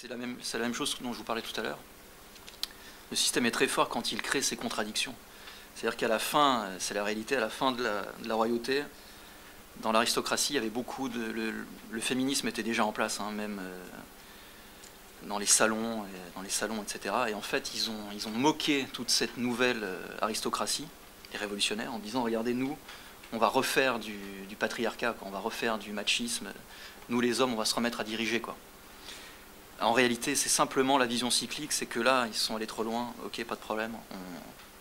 C'est la même chose dont je vous parlais tout à l'heure. Le système est très fort quand il crée ses contradictions. C'est-à-dire qu'à la fin, c'est la réalité, à la fin de la royauté, dans l'aristocratie, il y avait beaucoup de... Le féminisme était déjà en place, hein, même dans les salons, etc. Et en fait, ils ont moqué toute cette nouvelle aristocratie, les révolutionnaires, en disant, regardez, nous, on va refaire du patriarcat, quoi. On va refaire du machisme. Nous, les hommes, on va se remettre à diriger, quoi. En réalité, c'est simplement la vision cyclique, c'est que là, ils sont allés trop loin, ok, pas de problème,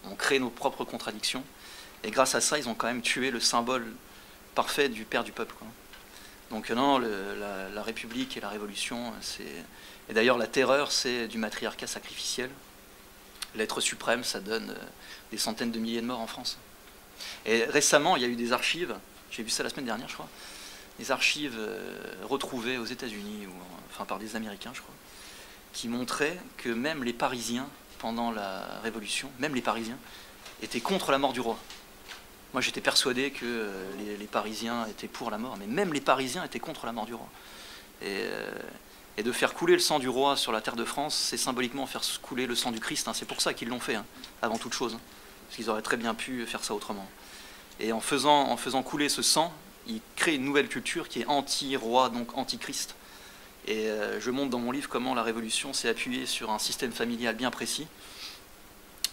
on crée nos propres contradictions, et grâce à ça, ils ont quand même tué le symbole parfait du père du peuple, quoi. Donc non, la République et la Révolution, et d'ailleurs la terreur, c'est du matriarcat sacrificiel. L'être suprême, ça donne des centaines de milliers de morts en France. Et récemment, il y a eu des archives, j'ai vu ça la semaine dernière, je crois, des archives retrouvées aux États-Unis, enfin par des Américains, je crois, qui montraient que même les Parisiens, pendant la Révolution, même les Parisiens, étaient contre la mort du roi. Moi, j'étais persuadé que les Parisiens étaient pour la mort, mais même les Parisiens étaient contre la mort du roi. Et de faire couler le sang du roi sur la terre de France, c'est symboliquement faire couler le sang du Christ, hein. C'est pour ça qu'ils l'ont fait, hein, avant toute chose, hein, parce qu'ils auraient très bien pu faire ça autrement. Et en faisant couler ce sang, ils créent une nouvelle culture qui est anti-roi, donc anti-Christ. Et je montre dans mon livre comment la Révolution s'est appuyée sur un système familial bien précis,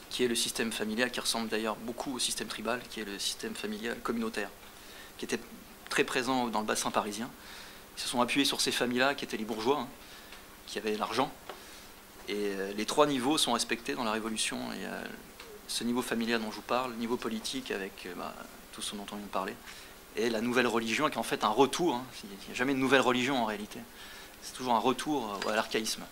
qui est le système familial qui ressemble d'ailleurs beaucoup au système tribal, qui est le système familial communautaire, qui était très présent dans le bassin parisien. Ils se sont appuyés sur ces familles-là, qui étaient les bourgeois, hein, qui avaient l'argent. Et les trois niveaux sont respectés dans la Révolution. Et ce niveau familial dont je vous parle, le niveau politique avec tout ce dont on vient de parler, et la nouvelle religion, qui est en fait un retour, hein. Il n'y a jamais de nouvelle religion en réalité. C'est toujours un retour à l'archaïsme.